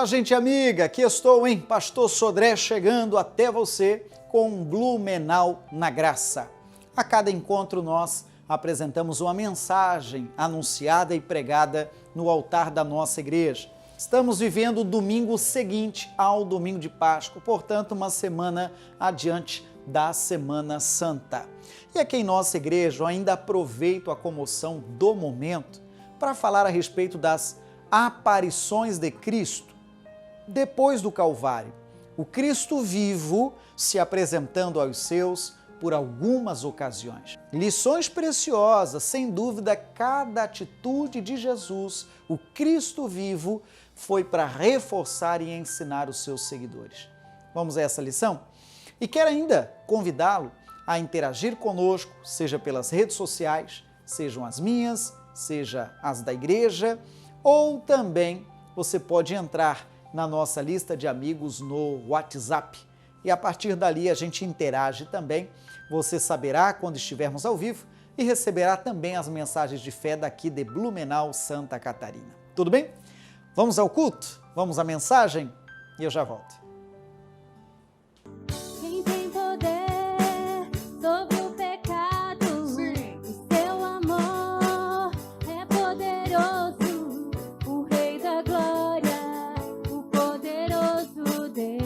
Olá, gente amiga, aqui estou, hein? Pastor Sodré chegando até você com Blumenau na Graça. A cada encontro nós apresentamos uma mensagem anunciada e pregada no altar da nossa igreja. Estamos vivendo o domingo seguinte ao domingo de Páscoa, portanto, uma semana adiante da Semana Santa. E aqui em nossa igreja eu ainda aproveito a comoção do momento para falar a respeito das aparições de Cristo depois do Calvário. O Cristo vivo se apresentando aos seus por algumas ocasiões. Lições preciosas, sem dúvida, cada atitude de Jesus, o Cristo vivo, foi para reforçar e ensinar os seus seguidores. Vamos a essa lição? E quero ainda convidá-lo a interagir conosco, seja pelas redes sociais, sejam as minhas, seja as da igreja, ou também você pode entrar na nossa lista de amigos no WhatsApp. E a partir dali a gente interage também. Você saberá quando estivermos ao vivo e receberá também as mensagens de fé daqui de Blumenau, Santa Catarina. Tudo bem? Vamos ao culto? Vamos à mensagem? E eu já volto. Quem tem poder sobre o pecado, Sim. o seu amor é poderoso, o Rei da Glória, o poderoso Deus.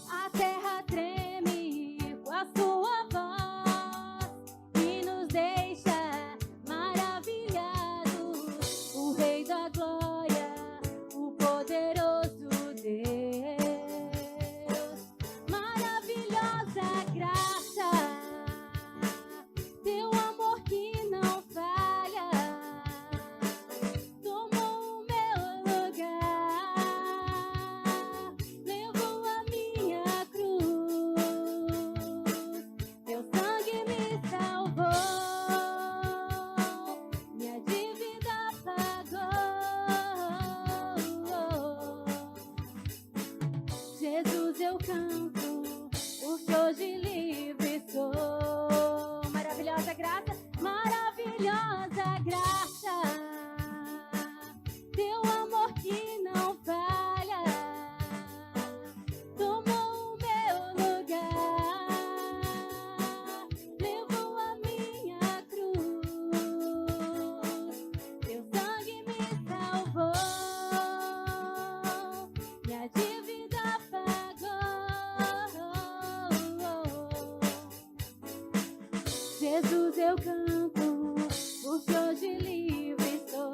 A terra treme com a sua voz e nos deixa maravilhados, o Rei da Glória, o poderoso Deus. Maravilhosa graça, teu amor que não falha, tomou o meu lugar, levou a minha cruz, teu sangue me salvou, minha dívida pagou. Jesus, eu canto, porque hoje livre sou. Maravilhosa graça, maravilhosa graça, teu amor que não falha, tomou o meu lugar, levou a minha cruz, teu sangue me salvou, minha dívida pagou. Jesus, eu canto, porque hoje livre sou.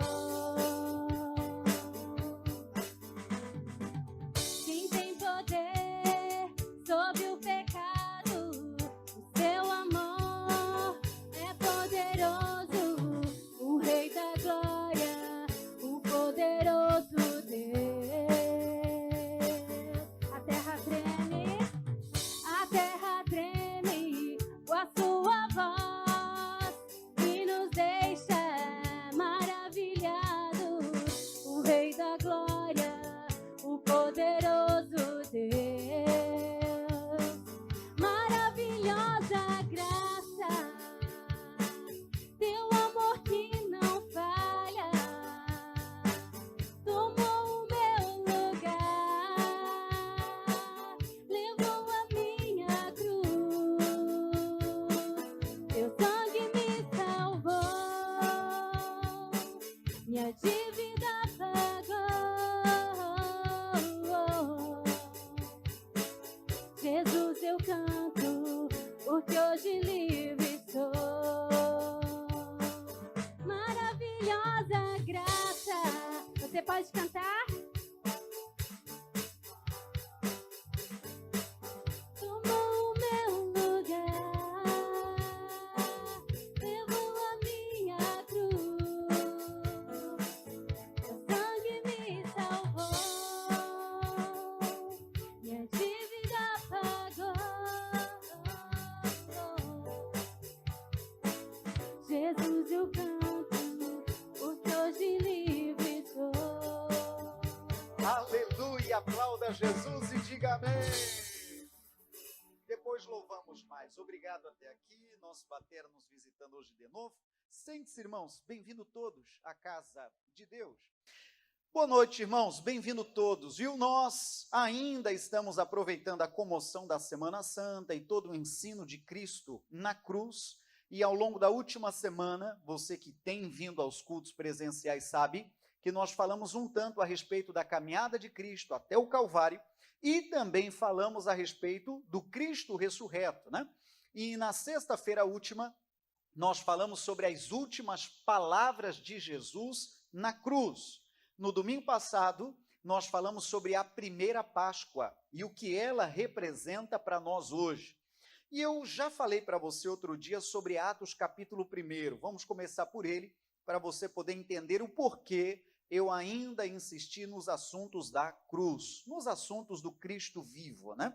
Quem tem poder sobre o pecado, o seu amor é poderoso, o Rei da Glória, o poderoso Deus. A terra treme com a sua voz e nos deixa maravilhados, o Rei da Glória, o poderoso Deus. Maravilhosa graça, teu amor que não falha, tomou o meu lugar, levou a minha cruz, teu sangue me salvou, minha dívida pagou. Jesus, eu canto, porque hoje livre sou. Maravilhosa graça, você pode cantar? Tomou o meu lugar, levou a minha cruz, teu sangue me salvou, minha dívida pagou. Jesus, eu canto, porque hoje livre sou. Aleluia, aplauda Jesus e diga amém. Depois louvamos mais. Obrigado até aqui, nosso Batera nos visitando hoje de novo. Sente-se, irmãos, bem-vindo todos à casa de Deus. Boa noite, irmãos, bem-vindo todos. Viu? Nós ainda estamos aproveitando a comoção da Semana Santa e todo o ensino de Cristo na cruz. E ao longo da última semana, você que tem vindo aos cultos presenciais sabe que nós falamos um tanto a respeito da caminhada de Cristo até o Calvário e também falamos a respeito do Cristo ressurreto, né? E na sexta-feira última, nós falamos sobre as últimas palavras de Jesus na cruz. No domingo passado, nós falamos sobre a primeira Páscoa e o que ela representa para nós hoje. E eu já falei para você outro dia sobre Atos capítulo 1. Vamos começar por ele, para você poder entender o porquê eu ainda insisti nos assuntos da cruz, nos assuntos do Cristo vivo, né?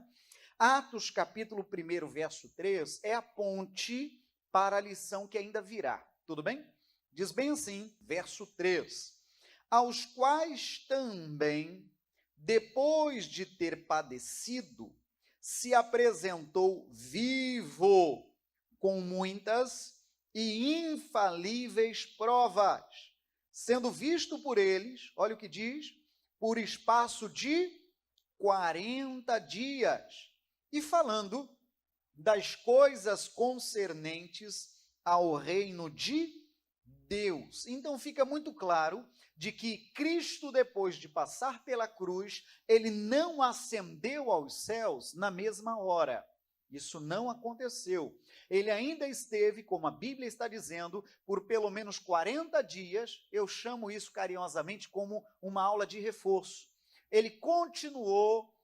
Atos capítulo 1, verso 3, é a ponte para a lição que ainda virá. Tudo bem? Diz bem assim, verso 3. Aos quais também, depois de ter padecido, se apresentou vivo com muitas e infalíveis provas, sendo visto por eles, olha o que diz, por espaço de 40 dias, e falando das coisas concernentes ao reino de Deus. Então fica muito claro de que Cristo, depois de passar pela cruz, ele não ascendeu aos céus na mesma hora. Isso não aconteceu. Ele ainda esteve, como a Bíblia está dizendo, por pelo menos 40 dias, eu chamo isso carinhosamente como uma aula de reforço. Ele continuou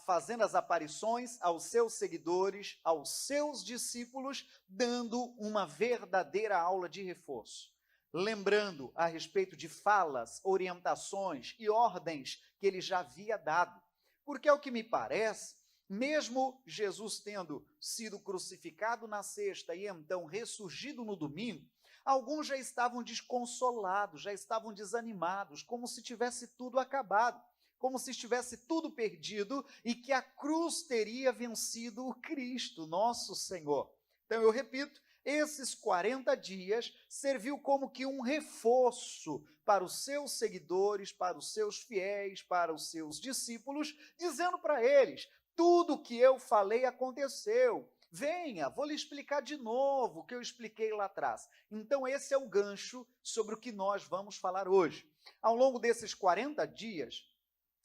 fazendo as aparições aos seus seguidores, aos seus discípulos, dando uma verdadeira aula de reforço. Lembrando a respeito de falas, orientações e ordens que ele já havia dado. Porque, ao que me parece, mesmo Jesus tendo sido crucificado na sexta e então ressurgido no domingo, alguns já estavam desconsolados, já estavam desanimados, como se tivesse tudo acabado, como se estivesse tudo perdido e que a cruz teria vencido o Cristo, nosso Senhor. Então, eu repito, esses 40 dias serviu como que um reforço para os seus seguidores, para os seus fiéis, para os seus discípulos, dizendo para eles, tudo o que eu falei aconteceu. Venha, vou lhe explicar de novo o que eu expliquei lá atrás. Então, esse é o gancho sobre o que nós vamos falar hoje. Ao longo desses 40 dias,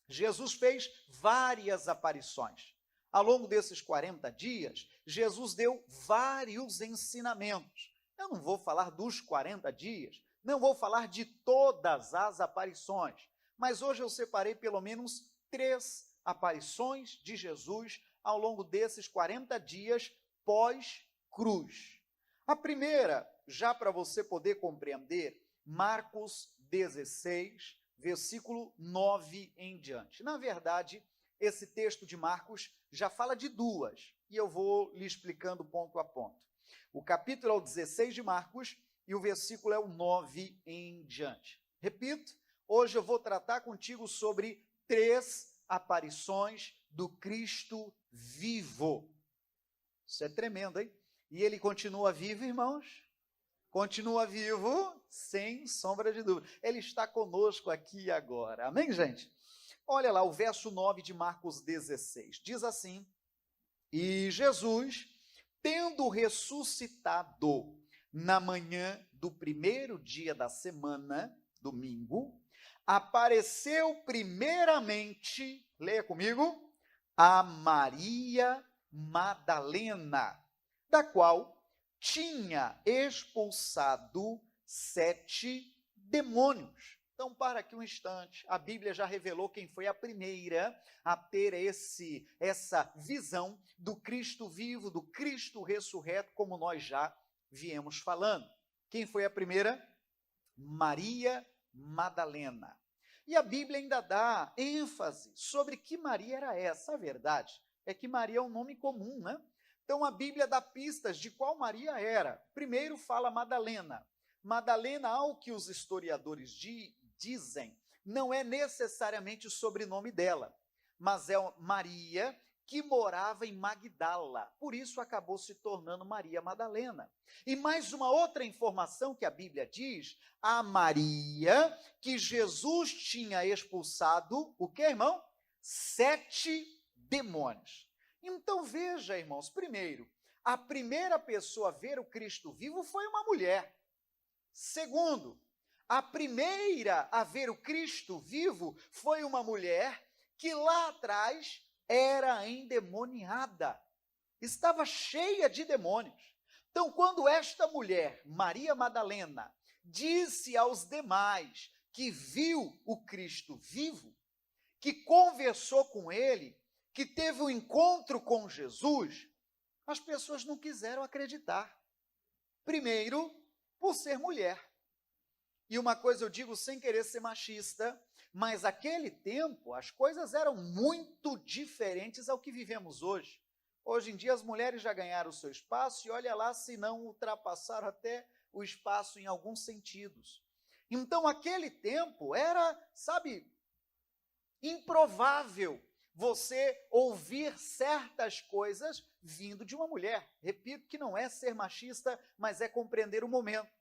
Jesus fez várias aparições. Ao longo desses 40 dias, Jesus deu vários ensinamentos. Eu não vou falar dos 40 dias, não vou falar de todas as aparições, mas hoje eu separei pelo menos 3 aparições de Jesus ao longo desses 40 dias pós-cruz. A primeira, já para você poder compreender, Marcos 16, versículo 9 em diante. Na verdade, esse texto de Marcos já fala de 2, e eu vou lhe explicando ponto a ponto. O capítulo é o 16 de Marcos e o versículo é o 9 em diante. Repito, hoje eu vou tratar contigo sobre 3 aparições do Cristo vivo. Isso é tremendo, hein? E ele continua vivo, irmãos? Continua vivo, sem sombra de dúvida. Ele está conosco aqui agora. Amém, gente? Olha lá o verso 9 de Marcos 16. Diz assim, e Jesus, tendo ressuscitado na manhã do primeiro dia da semana, domingo, apareceu primeiramente, leia comigo, a Maria Madalena, da qual tinha expulsado 7 demônios. Então, para aqui um instante, a Bíblia já revelou quem foi a primeira a ter essa visão do Cristo vivo, do Cristo ressurreto, como nós já viemos falando. Quem foi a primeira? Maria Madalena. E a Bíblia ainda dá ênfase sobre que Maria era essa. A verdade é que Maria é um nome comum, né? Então, a Bíblia dá pistas de qual Maria era. Primeiro fala Madalena. Madalena, ao que os historiadores dizem, não é necessariamente o sobrenome dela, mas é Maria que morava em Magdala. Por isso acabou se tornando Maria Madalena. E mais uma outra informação que a Bíblia diz, a Maria, que Jesus tinha expulsado, o que, irmão? 7 demônios. Então veja, irmãos, primeiro, a primeira pessoa a ver o Cristo vivo foi uma mulher. Segundo, a primeira a ver o Cristo vivo foi uma mulher que lá atrás era endemoniada, estava cheia de demônios. Então, quando esta mulher, Maria Madalena, disse aos demais que viu o Cristo vivo, que conversou com ele, que teve um encontro com Jesus, as pessoas não quiseram acreditar. Primeiro, por ser mulher. E uma coisa eu digo sem querer ser machista, mas naquele tempo as coisas eram muito diferentes ao que vivemos hoje. Hoje em dia as mulheres já ganharam o seu espaço e olha lá se não ultrapassaram até o espaço em alguns sentidos. Então aquele tempo era, sabe, improvável você ouvir certas coisas vindo de uma mulher. Repito que não é ser machista, mas é compreender o momento.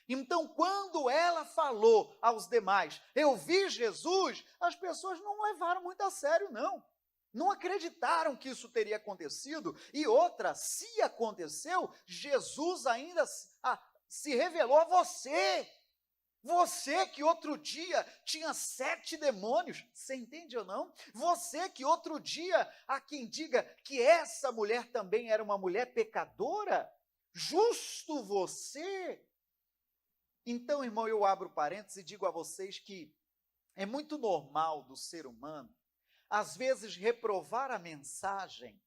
Então, quando ela falou aos demais, eu vi Jesus, as pessoas não levaram muito a sério, não. Não acreditaram que isso teria acontecido. E outra, se aconteceu, Jesus ainda se revelou a você. Você que outro dia tinha 7 demônios, você entende ou não? Você que outro dia, há quem diga que essa mulher também era uma mulher pecadora, justo você. Então, irmão, eu abro parênteses e digo a vocês que é muito normal do ser humano, às vezes, reprovar a mensagem,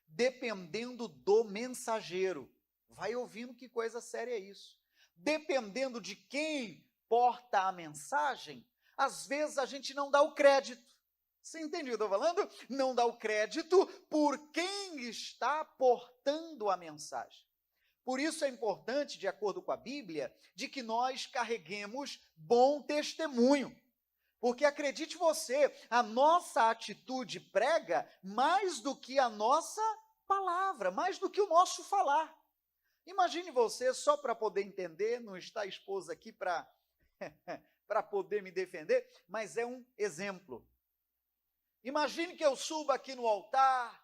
dependendo do mensageiro. Vai ouvindo que coisa séria é isso. Dependendo de quem porta a mensagem, às vezes a gente não dá o crédito. Você entendeu o que eu estou falando? Não dá o crédito por quem está portando a mensagem. Por isso é importante, de acordo com a Bíblia, de que nós carreguemos bom testemunho. Porque acredite você, a nossa atitude prega mais do que a nossa palavra, mais do que o nosso falar. Imagine você, só para poder entender, não está a esposa aqui para poder me defender, mas é um exemplo. Imagine que eu suba aqui no altar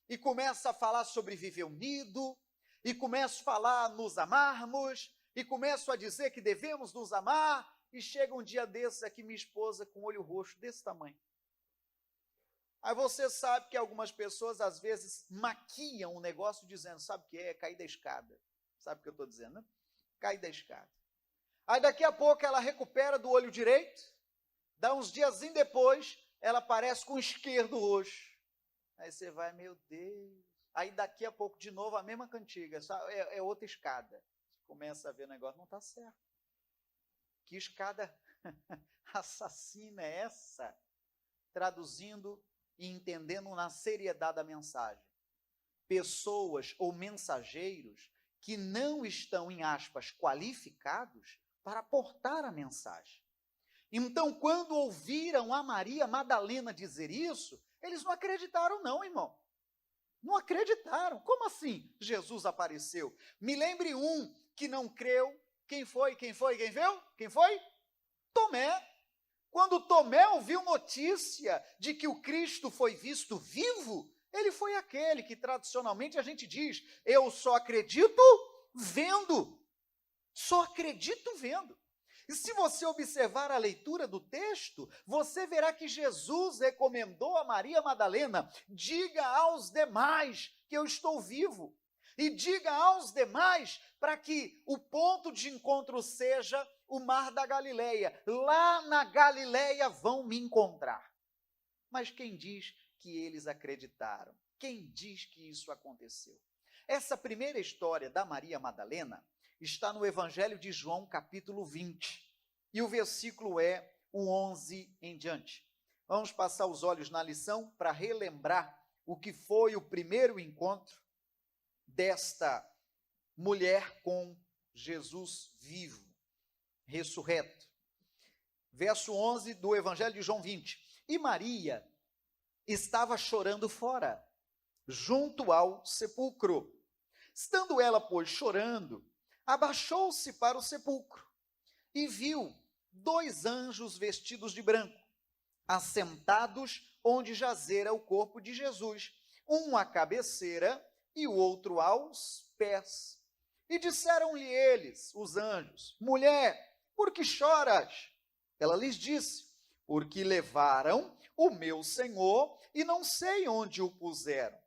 e começo a falar sobre viver unido, e começo a falar nos amarmos, e começo a dizer que devemos nos amar, e chega um dia desses aqui minha esposa com o olho roxo desse tamanho. Aí você sabe que algumas pessoas às vezes maquiam o negócio dizendo, sabe o que é? Cair da escada. Sabe o que eu estou dizendo, né? Cair da escada. Aí daqui a pouco ela recupera do olho direito, dá uns diazinhos depois, ela aparece com o esquerdo roxo. Aí você vai, meu Deus. Aí daqui a pouco de novo a mesma cantiga, é outra escada. Você começa a ver o negócio, não está certo. Que escada assassina é essa? Traduzindo e entendendo na seriedade da mensagem. Pessoas ou mensageiros que não estão, em aspas, qualificados para portar a mensagem. Então, quando ouviram a Maria Madalena dizer isso, eles não acreditaram não, irmão. Não acreditaram. Como assim Jesus apareceu? Me lembre um que não creu. Quem foi? Quem viu? Quem foi? Tomé. Quando Tomé ouviu notícia de que o Cristo foi visto vivo, ele foi aquele que tradicionalmente a gente diz, eu só acredito vendo. Só acredito vendo. E se você observar a leitura do texto, você verá que Jesus recomendou a Maria Madalena, diga aos demais que eu estou vivo. E diga aos demais para que o ponto de encontro seja o mar da Galileia. Lá na Galileia vão me encontrar. Mas quem diz que eles acreditaram? Quem diz que isso aconteceu? Essa primeira história da Maria Madalena está no Evangelho de João, capítulo 20. E o versículo é o 11 em diante. Vamos passar os olhos na lição para relembrar o que foi o primeiro encontro desta mulher com Jesus vivo, ressurreto. Verso 11 do Evangelho de João 20. E Maria estava chorando fora, junto ao sepulcro. Estando ela, pois, chorando, abaixou-se para o sepulcro e viu 2 anjos vestidos de branco, assentados onde jazera o corpo de Jesus, um à cabeceira e o outro aos pés. E disseram-lhe eles, os anjos: mulher, por que choras? Ela lhes disse: porque levaram o meu Senhor e não sei onde o puseram.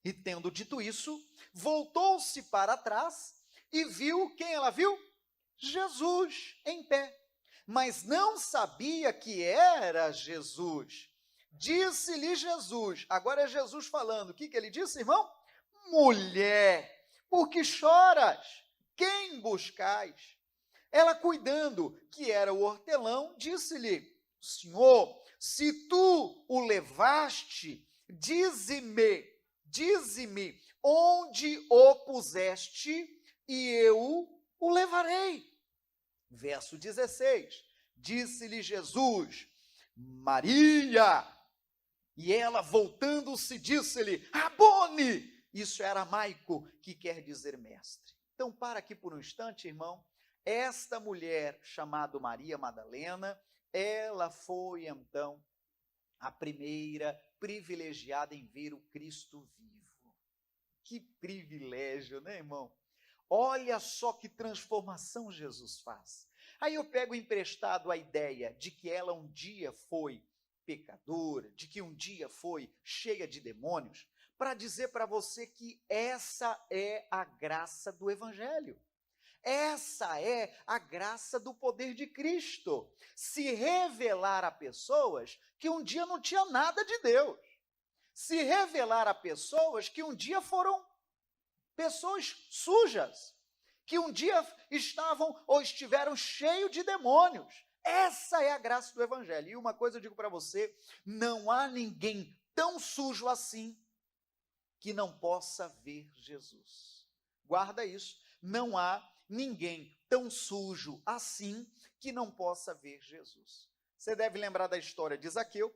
E tendo dito isso, voltou-se para trás e viu, quem ela viu? Jesus em pé, mas não sabia que era Jesus. Disse-lhe Jesus, agora é Jesus falando, o que ele disse, irmão? Mulher, por que choras? Quem buscais? Ela, cuidando que era o hortelão, disse-lhe: Senhor, se tu o levaste, dize-me onde o puseste e eu o levarei. Verso 16, disse-lhe Jesus: Maria. E ela, voltando-se, disse-lhe: Rabone. Isso é aramaico, que quer dizer mestre. Então, para aqui por um instante, irmão. Esta mulher, chamada Maria Madalena, ela foi, então, a primeira privilegiada em ver o Cristo vivo. Que privilégio, né, irmão? Olha só que transformação Jesus faz. Aí eu pego emprestado a ideia de que ela um dia foi pecadora, de que um dia foi cheia de demônios, para dizer para você que essa é a graça do Evangelho. Essa é a graça do poder de Cristo, se revelar a pessoas que um dia não tinham nada de Deus, se revelar a pessoas que um dia foram pessoas sujas, que um dia estavam ou estiveram cheios de demônios. Essa é a graça do Evangelho. E uma coisa eu digo para você, não há ninguém tão sujo assim que não possa ver Jesus. Guarda isso, não há ninguém tão sujo assim que não possa ver Jesus. Você deve lembrar da história de Zaqueu.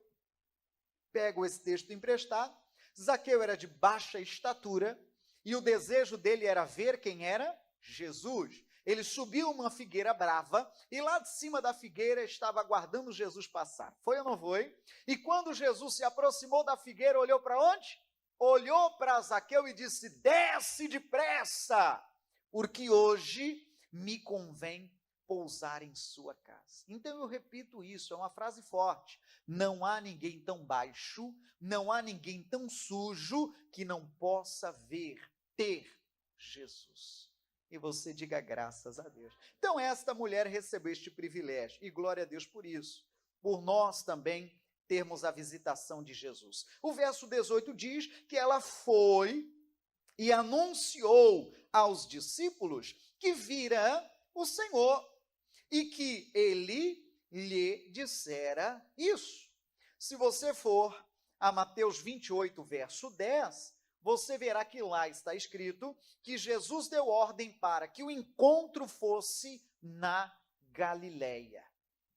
Pego esse texto emprestado. Zaqueu era de baixa estatura e o desejo dele era ver quem era Jesus. Ele subiu uma figueira brava e lá de cima da figueira estava aguardando Jesus passar. Foi ou não foi? E quando Jesus se aproximou da figueira, olhou para onde? Olhou para Zaqueu e disse: desce depressa, porque hoje me convém pousar em sua casa. Então eu repito isso, é uma frase forte. Não há ninguém tão baixo, não há ninguém tão sujo que não possa ver, ter Jesus. E você diga graças a Deus. Então esta mulher recebeu este privilégio, e glória a Deus por isso, por nós também termos a visitação de Jesus. O verso 18 diz que ela foi e anunciou aos discípulos que vira o Senhor e que ele lhe dissera isso. Se você for a Mateus 28, verso 10, você verá que lá está escrito que Jesus deu ordem para que o encontro fosse na Galileia.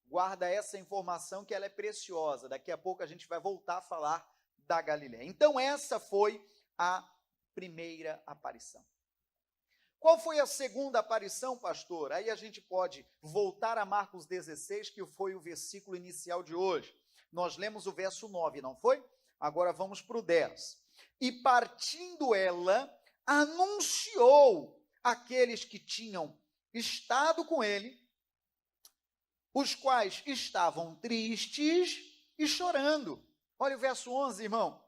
Guarda essa informação que ela é preciosa. Daqui a pouco a gente vai voltar a falar da Galileia. Então essa foi a primeira aparição. Qual foi a segunda aparição, pastor? Aí a gente pode voltar a Marcos 16, que foi o versículo inicial de hoje. Nós lemos o verso 9, não foi? Agora vamos para o 10. E partindo ela, anunciou àqueles que tinham estado com ele, os quais estavam tristes e chorando. Olha o verso 11, irmão.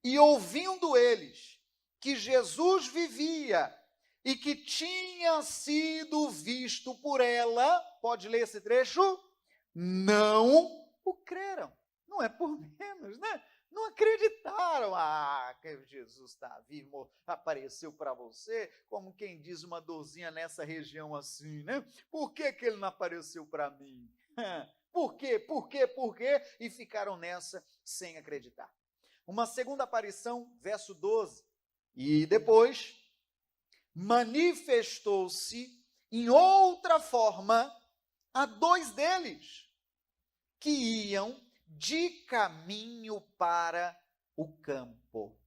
E ouvindo eles que Jesus vivia e que tinha sido visto por ela, pode ler esse trecho? Não o creram. Não é por menos, né? Não acreditaram. Que Jesus está vivo, apareceu para você, como quem diz uma dorzinha nessa região assim, né? Por que ele não apareceu para mim? Por quê? Por quê? Por quê? E ficaram nessa sem acreditar. Uma segunda aparição, verso 12. E depois manifestou-se em outra forma a 2 deles que iam de caminho para o campo.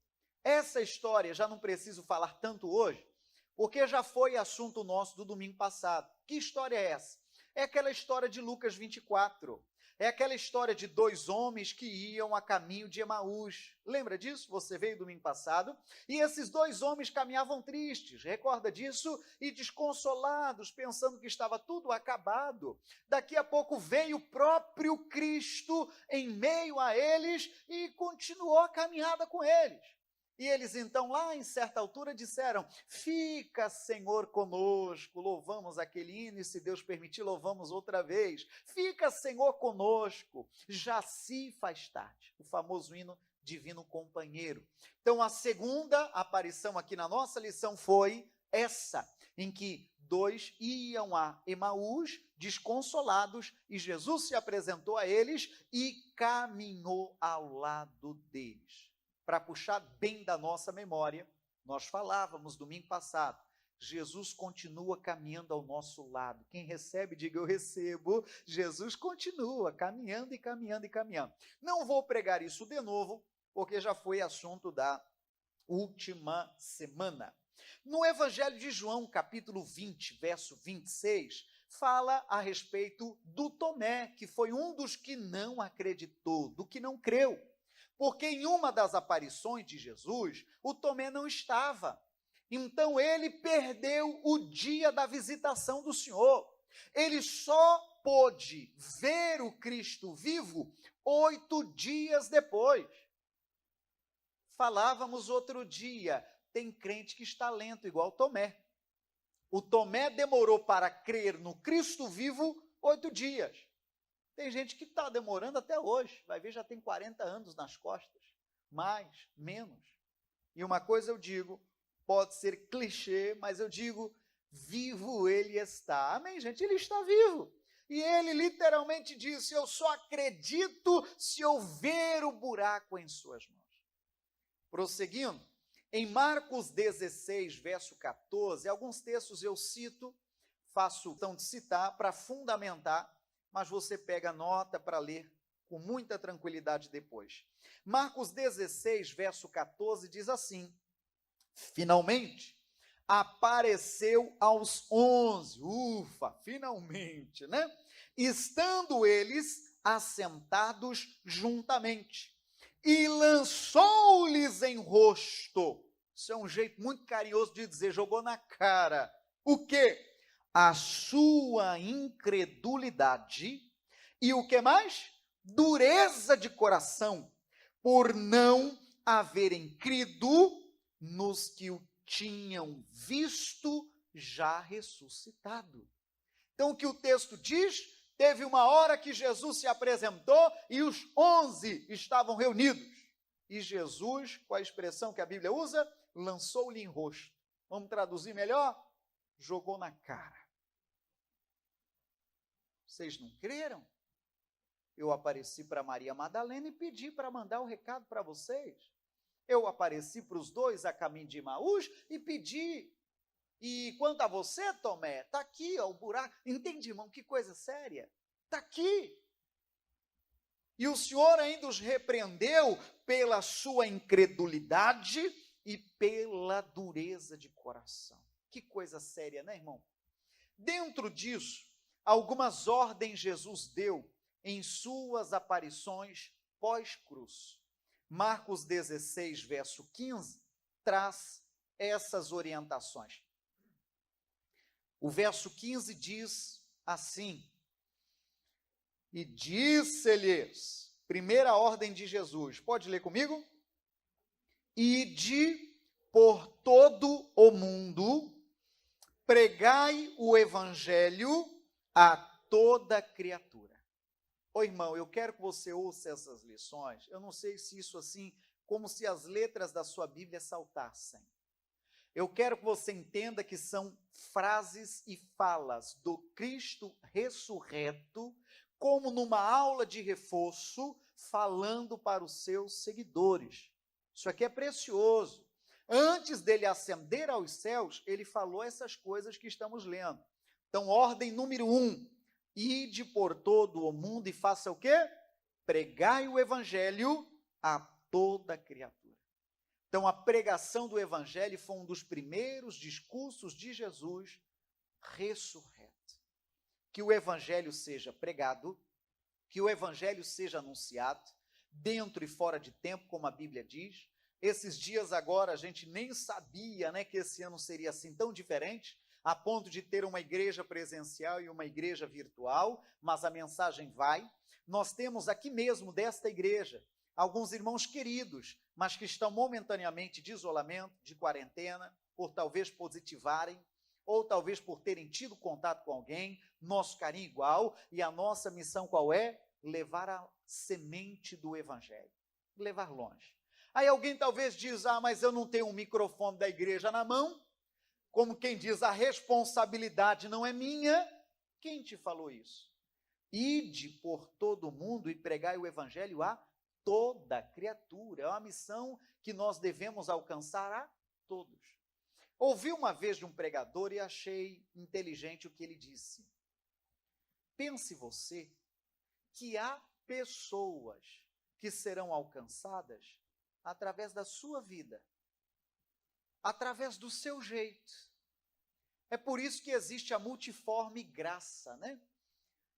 Essa história já não preciso falar tanto hoje, porque já foi assunto nosso do domingo passado. Que história é essa? É aquela história de Lucas 24. É aquela história de dois homens que iam a caminho de Emaús. Lembra disso? Você veio domingo passado. E esses dois homens caminhavam tristes, recorda disso? E desconsolados, pensando que estava tudo acabado. Daqui a pouco veio o próprio Cristo em meio a eles e continuou a caminhada com eles. E eles então lá em certa altura disseram: fica, Senhor, conosco. Louvamos aquele hino e, se Deus permitir, louvamos outra vez. Fica, Senhor, conosco, já se faz tarde. O famoso hino Divino Companheiro. Então a segunda aparição aqui na nossa lição foi essa, em que dois iam a Emaús desconsolados e Jesus se apresentou a eles e caminhou ao lado deles. Para puxar bem da nossa memória, nós falávamos domingo passado, Jesus continua caminhando ao nosso lado. Quem recebe, diga eu recebo. Jesus continua caminhando e caminhando e caminhando. Não vou pregar isso de novo, porque já foi assunto da última semana. No Evangelho de João, capítulo 20, verso 26, fala a respeito do Tomé, que foi um dos que não acreditou, do que não creu. Porque em uma das aparições de Jesus, o Tomé não estava. Então ele perdeu o dia da visitação do Senhor. Ele só pôde ver o Cristo vivo 8 dias depois. Falávamos outro dia, tem crente que está lento, igual Tomé. O Tomé demorou para crer no Cristo vivo 8 dias. Tem gente que está demorando até hoje, vai ver, já tem 40 anos nas costas, mais, menos. E uma coisa eu digo, pode ser clichê, mas eu digo, vivo ele está. Amém, gente? Ele está vivo. E ele literalmente disse, eu só acredito se eu ver o buraco em suas mãos. Prosseguindo, em Marcos 16, verso 14, alguns textos eu cito, faço questão de citar para fundamentar, mas você pega nota para ler com muita tranquilidade depois. Marcos 16, verso 14, diz assim, finalmente, apareceu aos 11, finalmente, né? Estando eles assentados juntamente, e lançou-lhes em rosto, isso é um jeito muito carinhoso de dizer, jogou na cara, o quê? A sua incredulidade e o que mais? Dureza de coração, por não haverem crido nos que o tinham visto já ressuscitado. Então o que o texto diz? Teve uma hora que Jesus se apresentou e os 11 estavam reunidos. E Jesus, com a expressão que a Bíblia usa, lançou-lhe em rosto. Vamos traduzir melhor? Jogou na cara. Vocês não creram? Eu apareci para Maria Madalena e pedi para mandar o recado para vocês. Eu apareci para os dois a caminho de Emaús e pedi. E quanto a você, Tomé, está aqui, ó, o buraco. Entende, irmão, que coisa séria? Está aqui. E o Senhor ainda os repreendeu pela sua incredulidade e pela dureza de coração. Que coisa séria, né, irmão? Dentro disso, algumas ordens Jesus deu em suas aparições pós-cruz. Marcos 16, verso 15, traz essas orientações. O verso 15 diz assim, e disse-lhes, primeira ordem de Jesus, pode ler comigo? Ide por todo o mundo, pregai o evangelho a toda criatura. Ô irmão, eu quero que você ouça essas lições, eu não sei se isso assim, como se as letras da sua Bíblia saltassem. Eu quero que você entenda que são frases e falas do Cristo ressurreto, como numa aula de reforço, falando para os seus seguidores. Isso aqui é precioso. Antes dele ascender aos céus, ele falou essas coisas que estamos lendo. Então, ordem número 1, ide por todo o mundo e faça o quê? Pregai o evangelho a toda criatura. Então, a pregação do Evangelho foi um dos primeiros discursos de Jesus ressurreto. Que o Evangelho seja pregado, que o Evangelho seja anunciado, dentro e fora de tempo, como a Bíblia diz. Esses dias agora a gente nem sabia, né, que esse ano seria assim tão diferente, a ponto de ter uma igreja presencial e uma igreja virtual, mas a mensagem vai. Nós temos aqui mesmo desta igreja alguns irmãos queridos, mas que estão momentaneamente de isolamento, de quarentena, por talvez positivarem, ou talvez por terem tido contato com alguém. Nosso carinho igual, e a nossa missão qual é? Levar a semente do Evangelho, levar longe. Aí alguém talvez diz, mas eu não tenho um microfone da igreja na mão, como quem diz, a responsabilidade não é minha. Quem te falou isso? Ide por todo mundo e pregai o Evangelho a toda criatura. É uma missão que nós devemos alcançar a todos. Ouvi uma vez de um pregador e achei inteligente o que ele disse. Pense você que há pessoas que serão alcançadas através da sua vida, através do seu jeito. É por isso que existe a multiforme graça, né?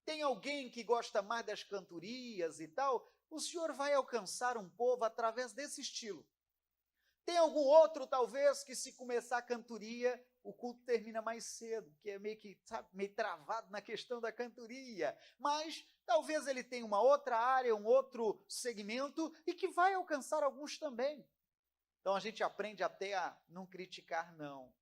Tem alguém que gosta mais das cantorias e tal, o Senhor vai alcançar um povo através desse estilo. Tem algum outro, talvez, que se começar a cantoria, o culto termina mais cedo, que é meio que, sabe, meio travado na questão da cantoria. Mas talvez ele tenha uma outra área, um outro segmento, e que vai alcançar alguns também. Então a gente aprende até a não criticar, não.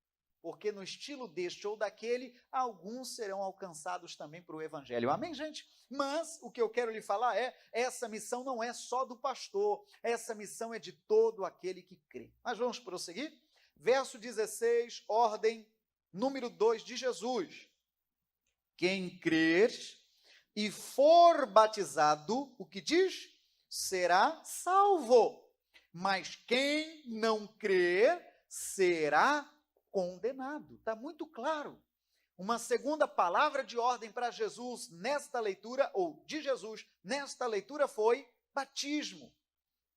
Porque no estilo deste ou daquele, alguns serão alcançados também para o Evangelho. Amém, gente? Mas o que eu quero lhe falar é, essa missão não é só do pastor, essa missão é de todo aquele que crê. Mas vamos prosseguir? Verso 16, ordem número 2 de Jesus. Quem crer e for batizado, o que diz? Será salvo. Mas quem não crer, será condenado. Está muito claro. Uma segunda palavra de ordem para Jesus nesta leitura, ou de Jesus nesta leitura, foi batismo.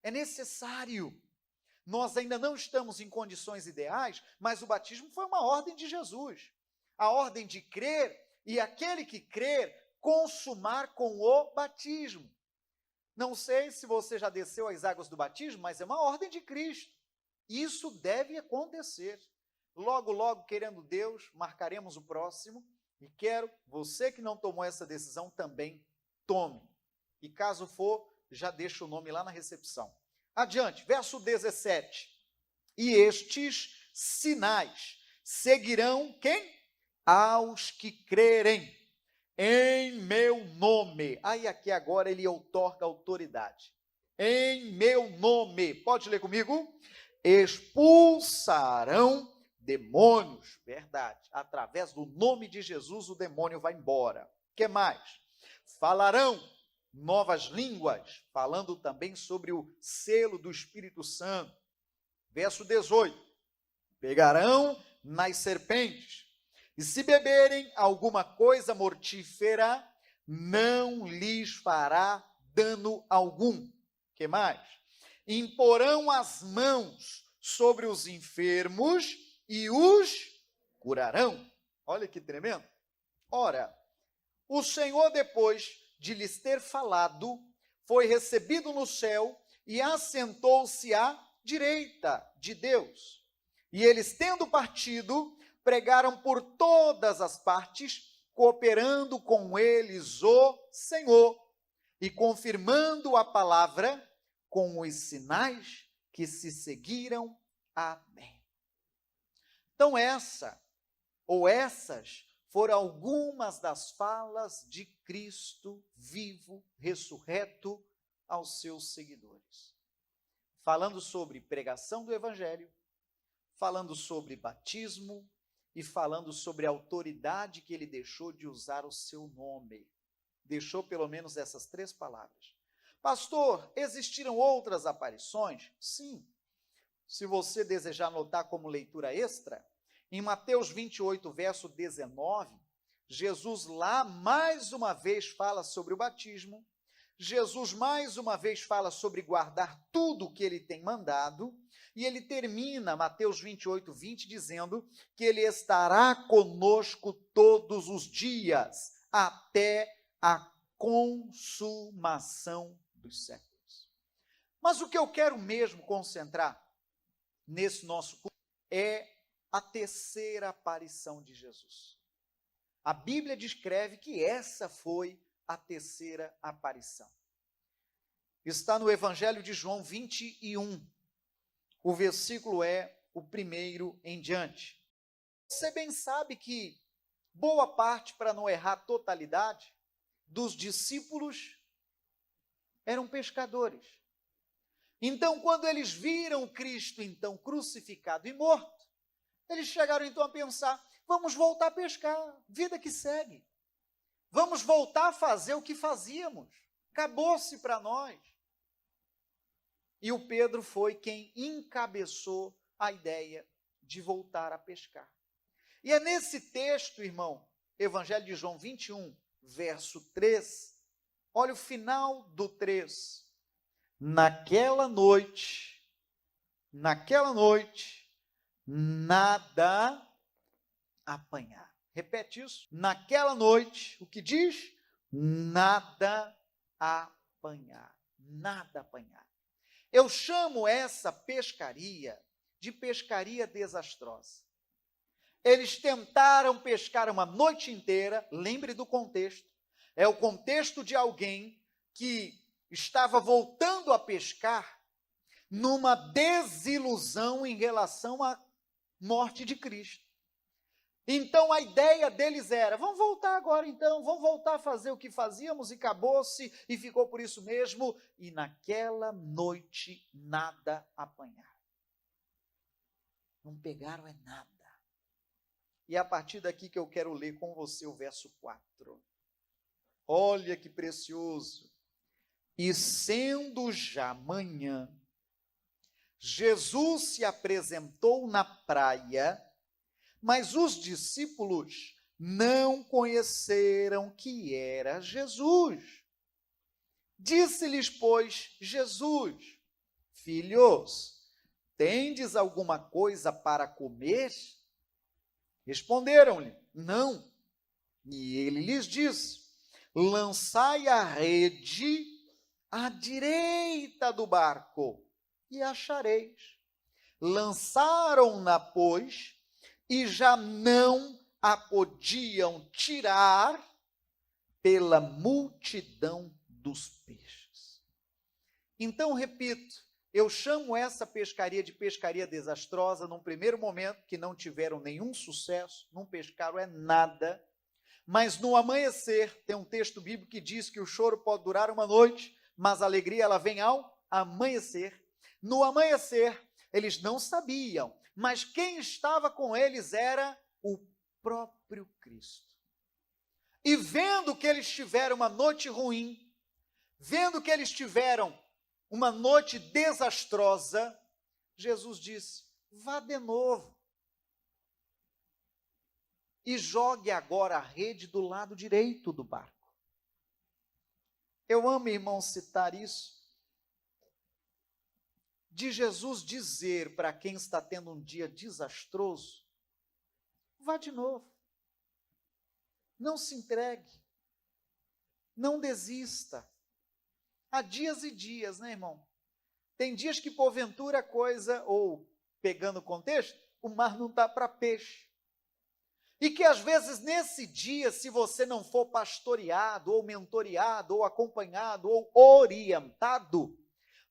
É necessário. Nós ainda não estamos em condições ideais, mas o batismo foi uma ordem de Jesus. A ordem de crer, e aquele que crer, consumar com o batismo. Não sei se você já desceu as águas do batismo, mas é uma ordem de Cristo. Isso deve acontecer. Logo, logo, querendo Deus, marcaremos o próximo, e quero, você que não tomou essa decisão, também tome. E caso for, já deixa o nome lá na recepção. Adiante, verso 17. E estes sinais seguirão quem? Aos que crerem em meu nome. Aí aqui agora ele outorga autoridade. Em meu nome. Pode ler comigo? Expulsarão demônios, verdade, através do nome de Jesus o demônio vai embora. O que mais? Falarão novas línguas, falando também sobre o selo do Espírito Santo. Verso 18, pegarão nas serpentes, e se beberem alguma coisa mortífera, não lhes fará dano algum. O que mais? Imporão as mãos sobre os enfermos, e os curarão. Olha que tremendo. Ora, o Senhor, depois de lhes ter falado, foi recebido no céu e assentou-se à direita de Deus. E eles, tendo partido, pregaram por todas as partes, cooperando com eles o Senhor e confirmando a palavra com os sinais que se seguiram. Amém. Então essas foram algumas das falas de Cristo vivo, ressurreto, aos seus seguidores. Falando sobre pregação do Evangelho, falando sobre batismo e falando sobre a autoridade que ele deixou de usar o seu nome. Deixou pelo menos essas 3 palavras. Pastor, existiram outras aparições? Sim. Se você desejar anotar como leitura extra, em Mateus 28, verso 19, Jesus lá mais uma vez fala sobre o batismo, Jesus mais uma vez fala sobre guardar tudo o que ele tem mandado, e ele termina Mateus 28, 20, dizendo que ele estará conosco todos os dias, até a consumação dos séculos. Mas o que eu quero mesmo concentrar nesse nosso culto é a terceira aparição de Jesus. A Bíblia descreve que essa foi a terceira aparição. Está no Evangelho de João 21. O versículo é o primeiro em diante. Você bem sabe que boa parte, para não errar a totalidade, dos discípulos eram pescadores. Então, quando eles viram Cristo então crucificado e morto, eles chegaram então a pensar: vamos voltar a pescar, vida que segue. Vamos voltar a fazer o que fazíamos. Acabou-se para nós. E o Pedro foi quem encabeçou a ideia de voltar a pescar. E é nesse texto, irmão, Evangelho de João 21, verso 3, olha o final do 3. Naquela noite, nada apanhar. Repete isso. Naquela noite, o que diz? Nada apanhar. Nada apanhar. Eu chamo essa pescaria de pescaria desastrosa. Eles tentaram pescar uma noite inteira, lembre do contexto, é o contexto de alguém que estava voltando a pescar numa desilusão em relação à morte de Cristo. Então a ideia deles era: vamos voltar agora então, vamos voltar a fazer o que fazíamos, e acabou-se, e ficou por isso mesmo. E naquela noite nada apanharam. Não pegaram é nada. E é a partir daqui que eu quero ler com você o verso 4. Olha que precioso. E sendo já manhã, Jesus se apresentou na praia, mas os discípulos não conheceram que era Jesus. Disse-lhes, pois, Jesus: filhos, tendes alguma coisa para comer? Responderam-lhe: não. E ele lhes disse: lançai a rede à direita do barco, e achareis. Lançaram-na, pois, e já não a podiam tirar pela multidão dos peixes. Então, repito, eu chamo essa pescaria de pescaria desastrosa num primeiro momento, que não tiveram nenhum sucesso, não pescaram nada, mas no amanhecer, tem um texto bíblico que diz que o choro pode durar uma noite, mas a alegria ela vem ao amanhecer. No amanhecer, eles não sabiam, mas quem estava com eles era o próprio Cristo. E vendo que eles tiveram uma noite ruim, vendo que eles tiveram uma noite desastrosa, Jesus disse: vá de novo e jogue agora a rede do lado direito do barco. Eu amo, irmão, citar isso, de Jesus dizer para quem está tendo um dia desastroso: vá de novo, não se entregue, não desista. Há dias e dias, né, irmão? Tem dias que porventura a coisa, ou pegando o contexto, o mar não está para peixe. E que às vezes nesse dia, se você não for pastoreado, ou mentoreado, ou acompanhado, ou orientado,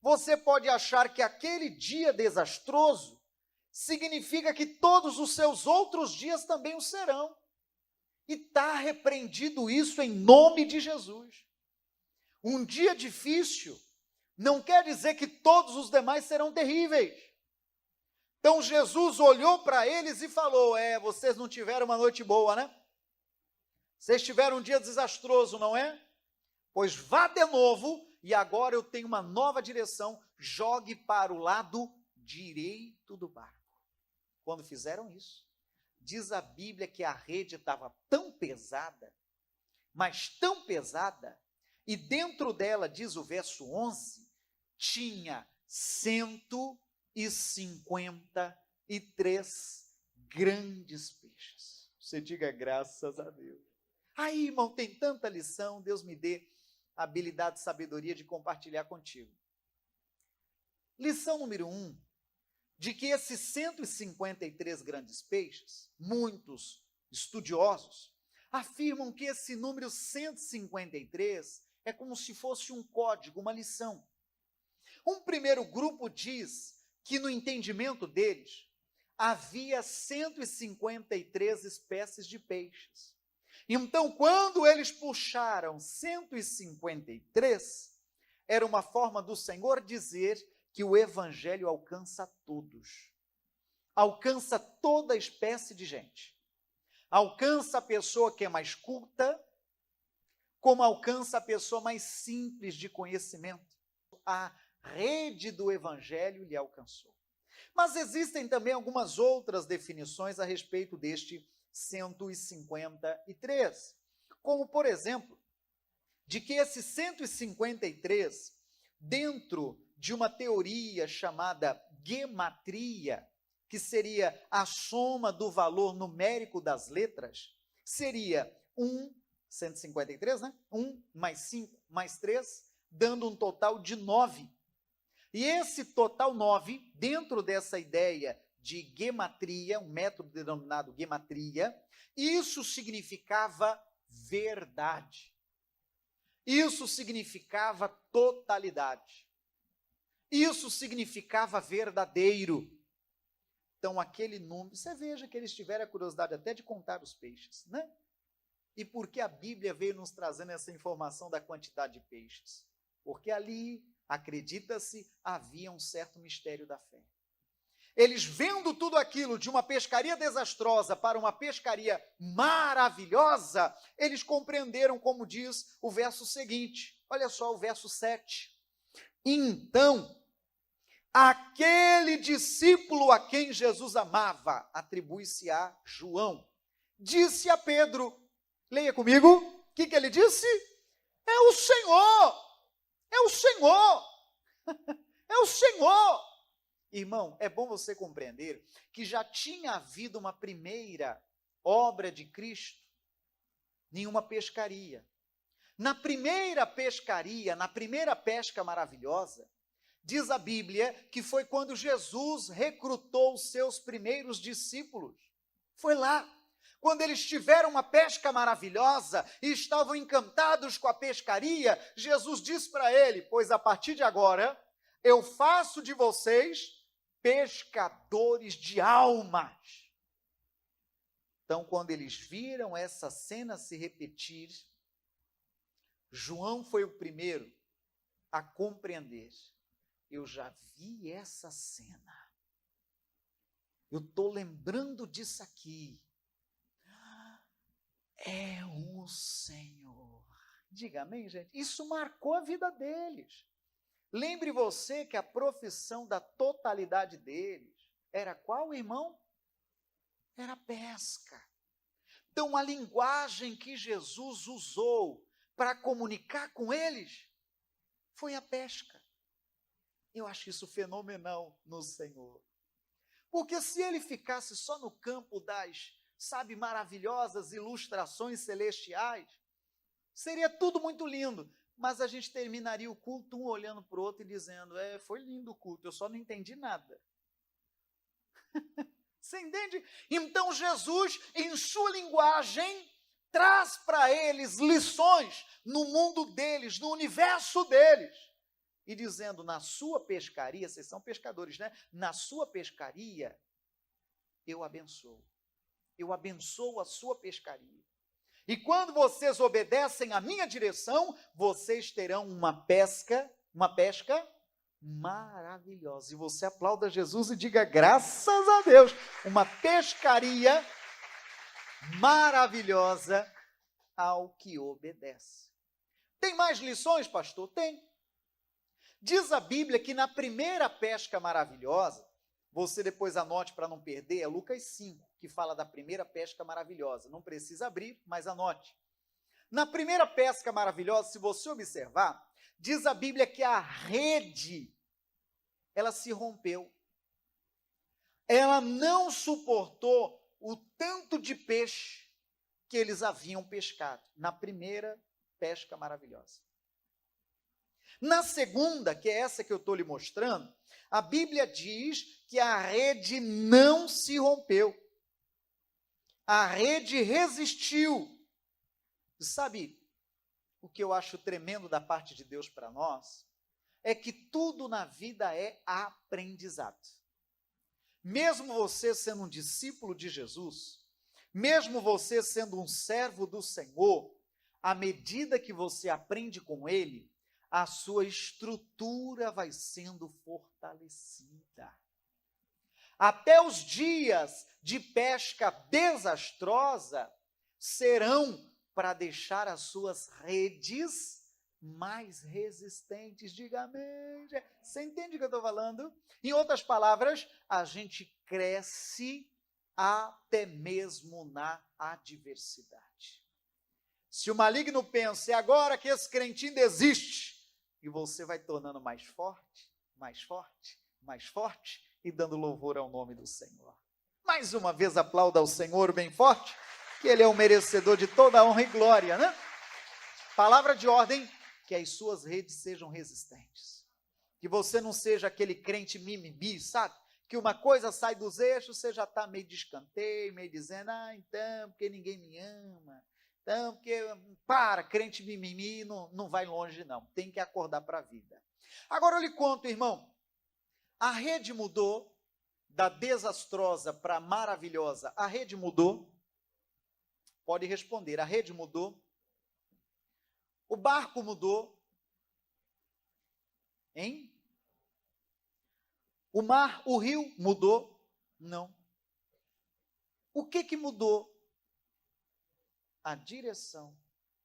você pode achar que aquele dia desastroso significa que todos os seus outros dias também o serão. E está repreendido isso em nome de Jesus. Um dia difícil não quer dizer que todos os demais serão terríveis. Então Jesus olhou para eles e falou: vocês não tiveram uma noite boa, né? Vocês tiveram um dia desastroso, não é? Pois vá de novo, e agora eu tenho uma nova direção, jogue para o lado direito do barco. Quando fizeram isso, diz a Bíblia que a rede estava tão pesada, mas tão pesada, E dentro dela, diz o verso 11, tinha 153 grandes peixes. Você diga graças a Deus. Aí, irmão, tem tanta lição, Deus me dê a habilidade e sabedoria de compartilhar contigo. Lição número 1, de que esses 153 grandes peixes, muitos estudiosos, afirmam que esse número 153 é como se fosse um código, uma lição. Um primeiro grupo diz que no entendimento deles, havia 153 espécies de peixes. Então, quando eles puxaram 153, era uma forma do Senhor dizer que o evangelho alcança todos. Alcança toda espécie de gente. Alcança a pessoa que é mais culta, como alcança a pessoa mais simples de conhecimento. A rede do evangelho lhe alcançou. Mas existem também algumas outras definições a respeito deste 153, como, por exemplo, de que esses 153, dentro de uma teoria chamada gematria, que seria a soma do valor numérico das letras, seria 153, né? 1 mais 5 mais 3, dando um total de 9. E esse total 9, dentro dessa ideia de gematria, um método denominado gematria, isso significava verdade. Isso significava totalidade. Isso significava verdadeiro. Então, aquele número, você veja que eles tiveram a curiosidade até de contar os peixes, né? E por que a Bíblia veio nos trazendo essa informação da quantidade de peixes? Porque ali, acredita-se, havia um certo mistério da fé. Eles vendo tudo aquilo de uma pescaria desastrosa para uma pescaria maravilhosa, eles compreenderam, como diz o verso seguinte. Olha só o verso 7. Então, aquele discípulo a quem Jesus amava, atribui-se a João, disse a Pedro, leia comigo, o que ele disse? É o Senhor, é o Senhor, é o Senhor. Irmão, é bom você compreender que já tinha havido uma primeira obra de Cristo em uma pescaria. Na primeira pescaria, na primeira pesca maravilhosa, diz a Bíblia que foi quando Jesus recrutou os seus primeiros discípulos. Foi lá, quando eles tiveram uma pesca maravilhosa e estavam encantados com a pescaria, Jesus disse para ele, pois a partir de agora, eu faço de vocês pescadores de almas. Então, quando eles viram essa cena se repetir, João foi o primeiro a compreender. Eu já vi essa cena. Eu estou lembrando disso aqui. É o Senhor. Diga amém, gente? Isso marcou a vida deles. Lembre você que a profissão da totalidade deles era qual, irmão? Era pesca. Então, a linguagem que Jesus usou para comunicar com eles foi a pesca. Eu acho isso fenomenal no Senhor. Porque se ele ficasse só no campo das, maravilhosas ilustrações celestiais, seria tudo muito lindo. Mas a gente terminaria o culto um olhando para o outro e dizendo, foi lindo o culto, eu só não entendi nada. Você entende? Então Jesus, em sua linguagem, traz para eles lições no mundo deles, no universo deles. E dizendo, na sua pescaria, vocês são pescadores, né? Na sua pescaria, eu abençoo. Eu abençoo a sua pescaria. E quando vocês obedecem à minha direção, vocês terão uma pesca maravilhosa. E você aplauda Jesus e diga, graças a Deus, uma pescaria maravilhosa ao que obedece. Tem mais lições, pastor? Tem. Diz a Bíblia que na primeira pesca maravilhosa, você depois anote para não perder, é Lucas 5, que fala da primeira pesca maravilhosa. Não precisa abrir, mas anote. Na primeira pesca maravilhosa, se você observar, diz a Bíblia que a rede, ela se rompeu. Ela não suportou o tanto de peixe que eles haviam pescado na primeira pesca maravilhosa. Na segunda, que é essa que eu estou lhe mostrando, a Bíblia diz que a rede não se rompeu. A rede resistiu. Sabe o que eu acho tremendo da parte de Deus para nós? É que tudo na vida é aprendizado. Mesmo você sendo um discípulo de Jesus, mesmo você sendo um servo do Senhor, à medida que você aprende com Ele, a sua estrutura vai sendo fortalecida. Até os dias de pesca desastrosa serão para deixar as suas redes mais resistentes. Diga amém. Você entende o que eu estou falando? Em outras palavras, a gente cresce até mesmo na adversidade. Se o maligno pensa, é agora que esse crentinho desiste, e você vai tornando mais forte, mais forte, mais forte, e dando louvor ao nome do Senhor. Mais uma vez aplauda ao Senhor bem forte, que Ele é o merecedor de toda a honra e glória, né? Palavra de ordem, que as suas redes sejam resistentes. Que você não seja aquele crente mimimi, sabe? Que uma coisa sai dos eixos, você já está meio de escanteio, meio dizendo, então, porque ninguém me ama. Então, porque, crente mimimi não vai longe não. Tem que acordar para a vida. Agora eu lhe conto, irmão. A rede mudou, da desastrosa para maravilhosa. A rede mudou. Pode responder, a rede mudou. O barco mudou. Hein? O mar, o rio mudou? Não. O que mudou? A direção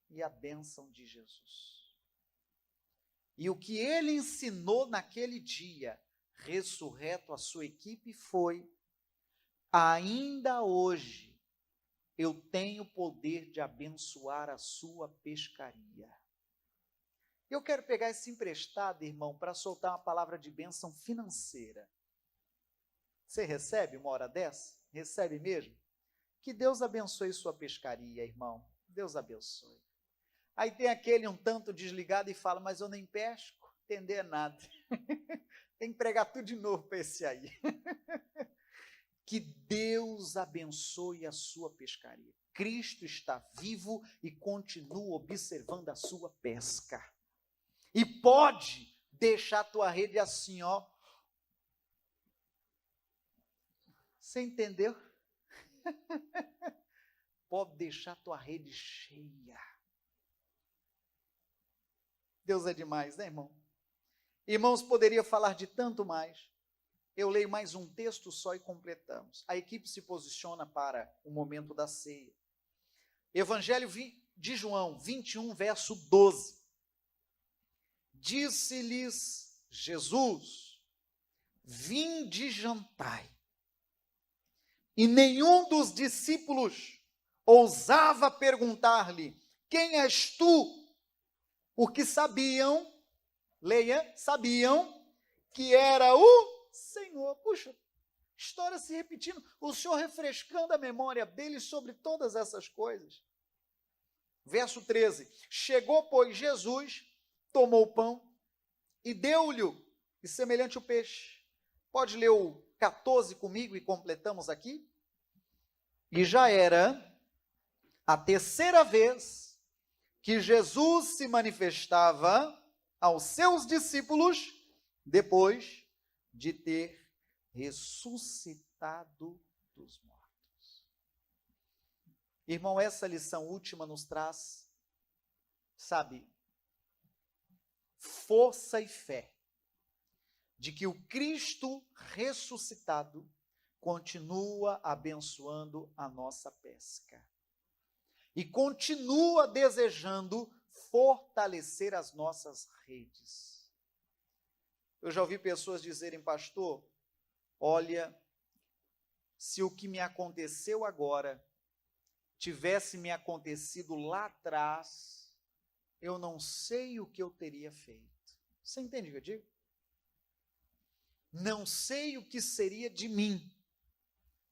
e a bênção de Jesus. E o que ele ensinou naquele dia, ressurreto à sua equipe, foi: ainda hoje eu tenho poder de abençoar a sua pescaria. Eu quero pegar esse emprestado, irmão, para soltar uma palavra de bênção financeira. Você recebe uma hora dessa? Recebe mesmo? Que Deus abençoe sua pescaria, irmão. Deus abençoe. Aí tem aquele um tanto desligado e fala, mas eu nem pesco, entender nada. Tem que pregar tudo de novo para esse aí. Que Deus abençoe a sua pescaria. Cristo está vivo e continua observando a sua pesca. E pode deixar a tua rede assim, ó. Você entendeu? Pode deixar a tua rede cheia. Deus é demais, né, irmão? Irmãos, poderia falar de tanto mais. Eu leio mais um texto só e completamos. A equipe se posiciona para o momento da ceia. Evangelho de João, 21, verso 12. Disse-lhes Jesus, vinde jantai. E nenhum dos discípulos ousava perguntar-lhe, quem és tu? Porque sabiam, leia, sabiam que era o Senhor. Puxa, história se repetindo, o Senhor refrescando a memória dele sobre todas essas coisas. Verso 13, chegou, pois, Jesus, tomou o pão e deu-lhe, e semelhante o peixe. Pode ler o 14 comigo e completamos aqui? E já era a terceira vez que Jesus se manifestava aos seus discípulos depois de ter ressuscitado dos mortos. Irmão, essa lição última nos traz, sabe, força e fé de que o Cristo ressuscitado continua abençoando a nossa pesca e continua desejando fortalecer as nossas redes. Eu já ouvi pessoas dizerem, pastor, olha, se o que me aconteceu agora tivesse me acontecido lá atrás, eu não sei o que eu teria feito. Você entende o que eu digo? Não sei o que seria de mim.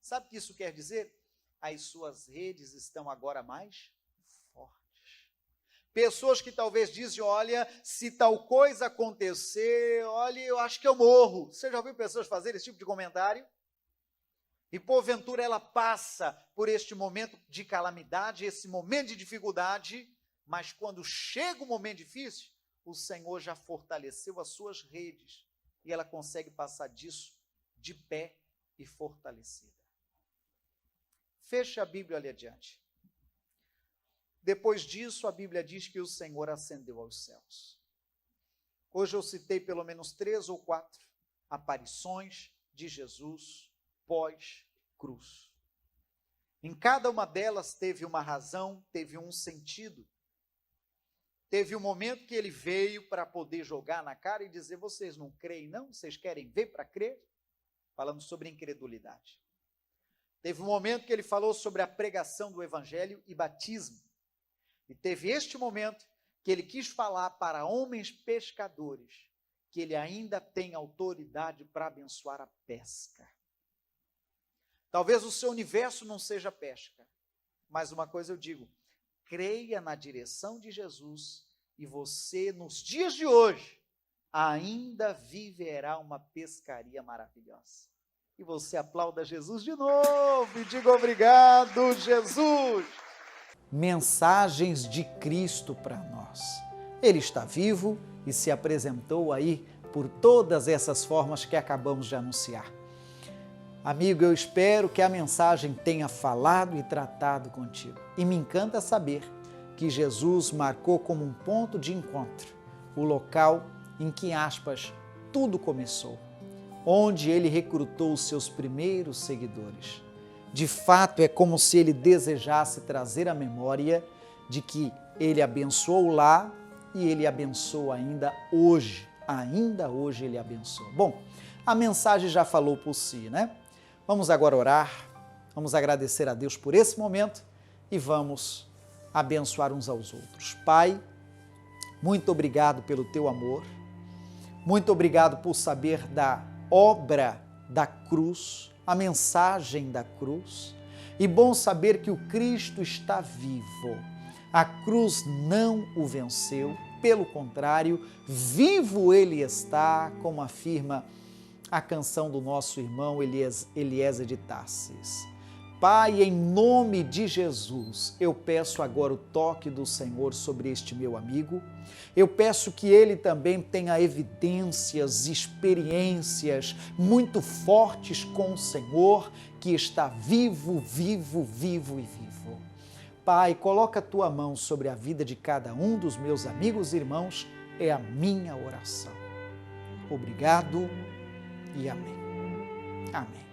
Sabe o que isso quer dizer? As suas redes estão agora mais fortes. Pessoas que talvez dizem, olha, se tal coisa acontecer, olha, eu acho que eu morro. Você já ouviu pessoas fazerem esse tipo de comentário? E porventura ela passa por este momento de calamidade, esse momento de dificuldade, mas quando chega o momento difícil, o Senhor já fortaleceu as suas redes e ela consegue passar disso de pé e fortalecida. Feche a Bíblia ali adiante. Depois disso, a Bíblia diz que o Senhor ascendeu aos céus. Hoje eu citei pelo menos 3 ou 4 aparições de Jesus pós-cruz. Em cada uma delas teve uma razão, teve um sentido. Teve um momento que ele veio para poder jogar na cara e dizer, vocês não creem não? Vocês querem ver para crer? Falando sobre incredulidade. Teve um momento que ele falou sobre a pregação do evangelho e batismo. E teve este momento que ele quis falar para homens pescadores que ele ainda tem autoridade para abençoar a pesca. Talvez o seu universo não seja pesca, mas uma coisa eu digo, creia na direção de Jesus e você, nos dias de hoje, ainda viverá uma pescaria maravilhosa. E você aplauda Jesus de novo e diga obrigado, Jesus. Mensagens de Cristo para nós. Ele está vivo e se apresentou aí por todas essas formas que acabamos de anunciar. Amigo, eu espero que a mensagem tenha falado e tratado contigo. E me encanta saber que Jesus marcou como um ponto de encontro o local em que, aspas, tudo começou, onde ele recrutou os seus primeiros seguidores. De fato, é como se ele desejasse trazer a memória de que ele abençoou lá e ele abençoa ainda hoje ele abençoa. Bom, a mensagem já falou por si, né? Vamos agora orar, vamos agradecer a Deus por esse momento e vamos abençoar uns aos outros. Pai, muito obrigado pelo teu amor, muito obrigado por saber da obra da cruz, a mensagem da cruz, e bom saber que o Cristo está vivo. A cruz não o venceu, pelo contrário, vivo ele está, como afirma a canção do nosso irmão Eliezer de Tarsis. Pai, em nome de Jesus, eu peço agora o toque do Senhor sobre este meu amigo. Eu peço que ele também tenha evidências, experiências muito fortes com o Senhor, que está vivo, vivo, vivo e vivo. Pai, coloca a tua mão sobre a vida de cada um dos meus amigos e irmãos, é a minha oração. Obrigado e amém. Amém.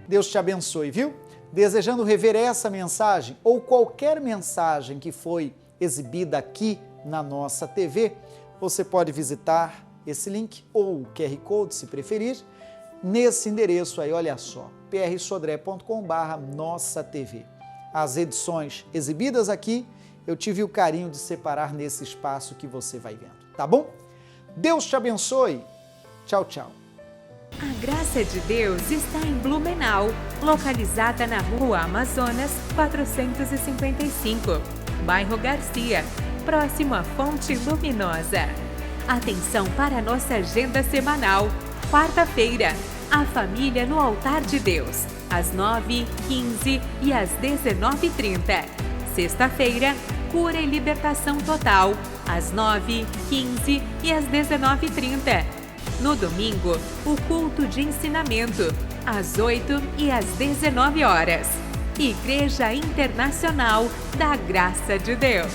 Deus te abençoe, viu? Desejando rever essa mensagem ou qualquer mensagem que foi exibida aqui na nossa TV, você pode visitar esse link ou o QR Code, se preferir, nesse endereço aí, olha só, prsodré.com/nossa-tv. As edições exibidas aqui, eu tive o carinho de separar nesse espaço que você vai vendo, tá bom? Deus te abençoe. Tchau, tchau. A Graça de Deus está em Blumenau, localizada na Rua Amazonas 455, bairro Garcia, próximo à Fonte Luminosa. Atenção para a nossa agenda semanal. Quarta-feira, a família no altar de Deus, às 9h, 15h e às 19h30. Sexta-feira, cura e libertação total, às 9h, 15h e às 19h30. No domingo, o culto de ensinamento, às 8h e às 19h. Igreja Internacional da Graça de Deus.